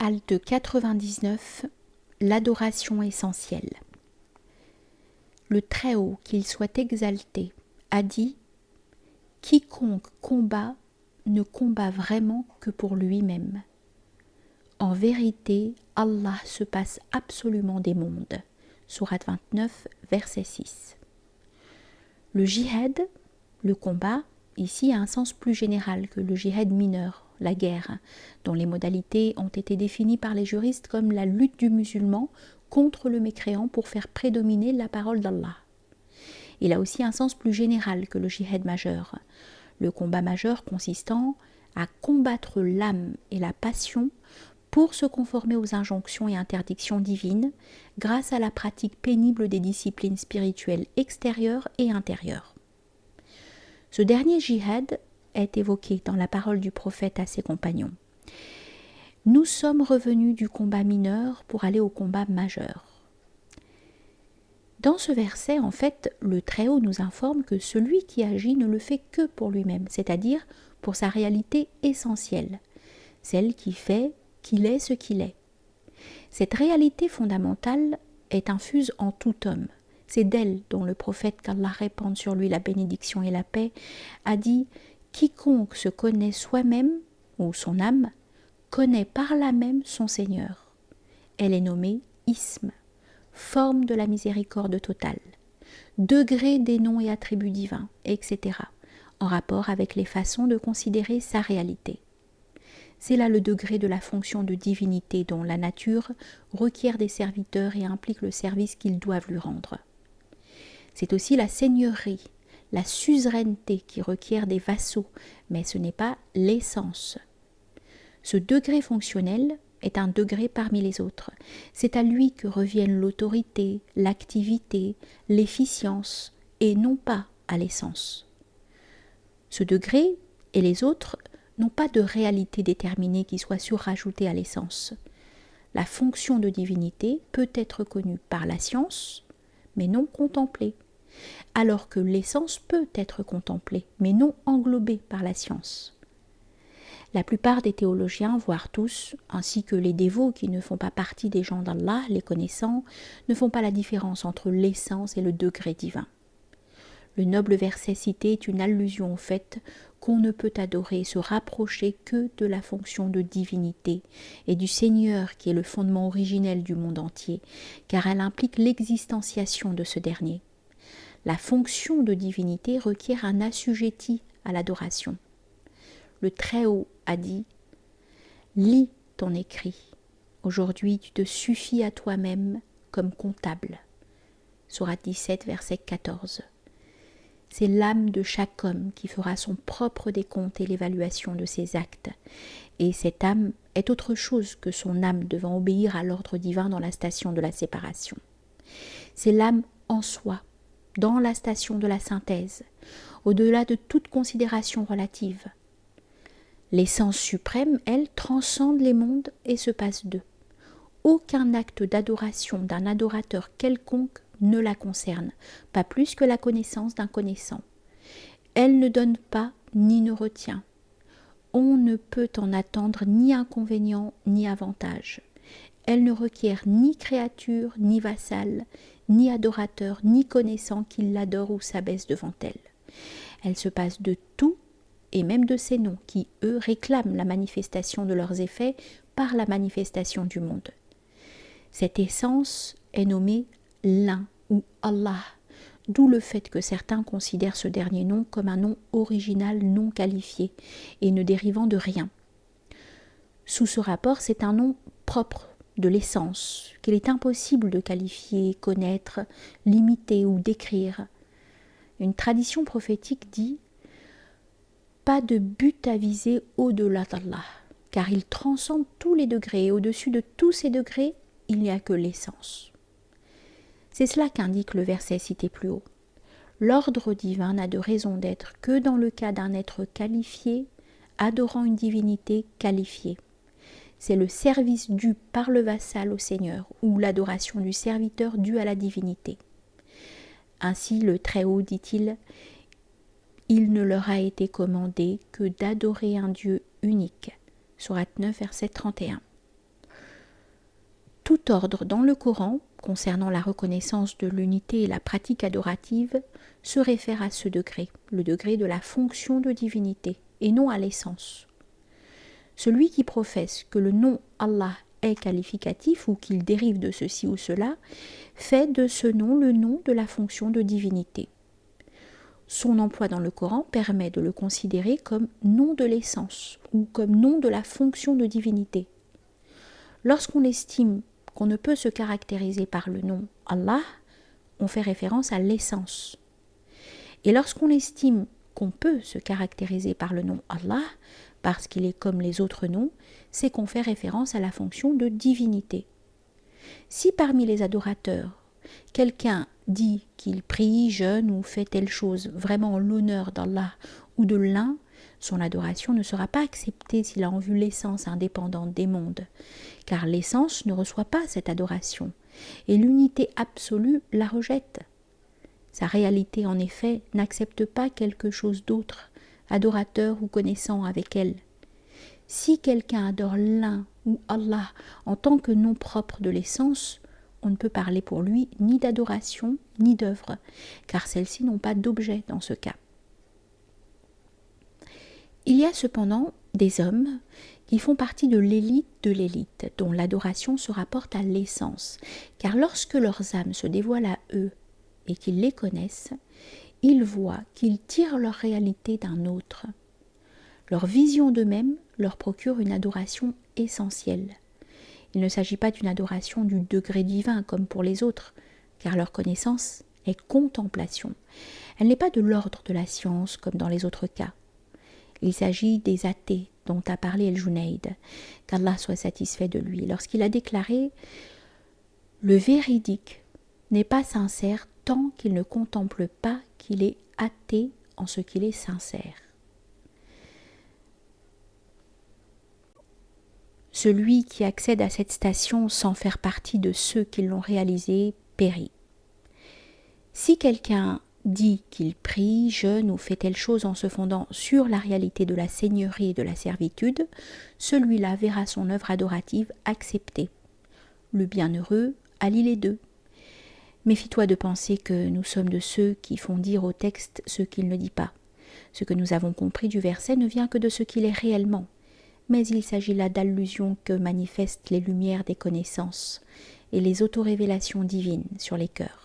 Halte 99, l'adoration essentielle. Le Très-Haut, qu'il soit exalté, a dit « Quiconque combat ne combat vraiment que pour lui-même. En vérité, Allah se passe absolument des mondes. » Sourate 29, verset 6. Le jihad, le combat, ici a un sens plus général que le jihad mineur, la guerre, dont les modalités ont été définies par les juristes comme la lutte du musulman contre le mécréant pour faire prédominer la parole d'Allah. Il a aussi un sens plus général que le jihad majeur, le combat majeur consistant à combattre l'âme et la passion pour se conformer aux injonctions et interdictions divines grâce à la pratique pénible des disciplines spirituelles extérieures et intérieures. Ce dernier jihad est évoqué dans la parole du prophète à ses compagnons. Nous sommes revenus du combat mineur pour aller au combat majeur. Dans ce verset, en fait, le Très-Haut nous informe que celui qui agit ne le fait que pour lui-même, c'est-à-dire pour sa réalité essentielle, celle qui fait qu'il est ce qu'il est. Cette réalité fondamentale est infuse en tout homme. C'est d'elle dont le prophète, qu'Allah répande sur lui la bénédiction et la paix, a dit « Quiconque se connaît soi-même, ou son âme, connaît par là même son Seigneur. » Elle est nommée ism, forme de la miséricorde totale, degré des noms et attributs divins, etc., en rapport avec les façons de considérer sa réalité. C'est là le degré de la fonction de divinité dont la nature requiert des serviteurs et implique le service qu'ils doivent lui rendre. C'est aussi la seigneurie, la suzeraineté qui requiert des vassaux, mais ce n'est pas l'essence. Ce degré fonctionnel est un degré parmi les autres. C'est à lui que reviennent l'autorité, l'activité, l'efficience, et non pas à l'essence. Ce degré et les autres n'ont pas de réalité déterminée qui soit surajoutée à l'essence. La fonction de divinité peut être connue par la science, mais non contemplée, alors que l'essence peut être contemplée, mais non englobée par la science. La plupart des théologiens, voire tous, ainsi que les dévots qui ne font pas partie des gens d'Allah, les connaissants, ne font pas la différence entre l'essence et le degré divin. Le noble verset cité est une allusion au fait qu'on ne peut adorer et se rapprocher que de la fonction de divinité et du Seigneur qui est le fondement originel du monde entier, car elle implique l'existanciation de ce dernier. La fonction de divinité requiert un assujetti à l'adoration. Le Très-Haut a dit « Lis ton écrit. Aujourd'hui, tu te suffis à toi-même comme comptable. » Sourate 17, verset 14. C'est l'âme de chaque homme qui fera son propre décompte et l'évaluation de ses actes. Et cette âme est autre chose que son âme devant obéir à l'ordre divin dans la station de la séparation. C'est l'âme en soi, dans la station de la synthèse, au-delà de toute considération relative. L'essence suprême, elle, transcende les mondes et se passe d'eux. Aucun acte d'adoration d'un adorateur quelconque ne la concerne, pas plus que la connaissance d'un connaissant. Elle ne donne pas ni ne retient. On ne peut en attendre ni inconvénient ni avantage. Elle ne requiert ni créature, ni vassal, ni adorateur, ni connaissant qui l'adore ou s'abaisse devant elle. Elle se passe de tout, et même de ces noms qui, eux, réclament la manifestation de leurs effets par la manifestation du monde. Cette essence est nommée l'un ou Allah, d'où le fait que certains considèrent ce dernier nom comme un nom original non qualifié et ne dérivant de rien. Sous ce rapport, c'est un nom propre de l'essence, qu'il est impossible de qualifier, connaître, limiter ou décrire. Une tradition prophétique dit « Pas de but à viser au-delà d'Allah, car il transcende tous les degrés et au-dessus de tous ces degrés, il n'y a que l'essence. » C'est cela qu'indique le verset cité plus haut. L'ordre divin n'a de raison d'être que dans le cas d'un être qualifié, adorant une divinité qualifiée. C'est le service dû par le vassal au Seigneur ou l'adoration du serviteur due à la divinité. Ainsi, le Très-Haut, dit-il, « Il ne leur a été commandé que d'adorer un Dieu unique. » Sourate 9, verset 31. Tout ordre dans le Coran, concernant la reconnaissance de l'unité et la pratique adorative, se réfère à ce degré, le degré de la fonction de divinité, et non à l'essence. Celui qui professe que le nom Allah est qualificatif ou qu'il dérive de ceci ou cela, fait de ce nom le nom de la fonction de divinité. Son emploi dans le Coran permet de le considérer comme nom de l'essence ou comme nom de la fonction de divinité. Lorsqu'on estime qu'on ne peut se caractériser par le nom Allah, on fait référence à l'essence. Et lorsqu'on estime qu'on peut se caractériser par le nom Allah, parce qu'il est comme les autres noms, c'est qu'on fait référence à la fonction de divinité. Si parmi les adorateurs, quelqu'un dit qu'il prie, jeûne ou fait telle chose vraiment en l'honneur d'Allah ou de l'un, son adoration ne sera pas acceptée s'il a en vue l'essence indépendante des mondes, car l'essence ne reçoit pas cette adoration, et l'unité absolue la rejette. Sa réalité, en effet, n'accepte pas quelque chose d'autre, adorateur ou connaissant avec elle. Si quelqu'un adore l'un ou Allah en tant que nom propre de l'essence, on ne peut parler pour lui ni d'adoration ni d'œuvre, car celles-ci n'ont pas d'objet dans ce cas. Il y a cependant des hommes qui font partie de l'élite, dont l'adoration se rapporte à l'essence, car lorsque leurs âmes se dévoilent à eux et qu'ils les connaissent, ils voient qu'ils tirent leur réalité d'un autre. Leur vision d'eux-mêmes leur procure une adoration essentielle. Il ne s'agit pas d'une adoration du degré divin comme pour les autres, car leur connaissance est contemplation. Elle n'est pas de l'ordre de la science comme dans les autres cas. Il s'agit des athées dont a parlé El-Junayd, qu'Allah soit satisfait de lui, lorsqu'il a déclaré « Le véridique n'est pas sincère tant qu'il ne contemple pas qu'il est athée en ce qu'il est sincère. » Celui qui accède à cette station sans faire partie de ceux qui l'ont réalisée périt. Si quelqu'un dit qu'il prie, jeûne ou fait telle chose en se fondant sur la réalité de la seigneurie et de la servitude, celui-là verra son œuvre adorative acceptée. Le bienheureux allie les deux. Méfie-toi de penser que nous sommes de ceux qui font dire au texte ce qu'il ne dit pas. Ce que nous avons compris du verset ne vient que de ce qu'il est réellement, mais il s'agit là d'allusions que manifestent les lumières des connaissances et les autorévélations divines sur les cœurs.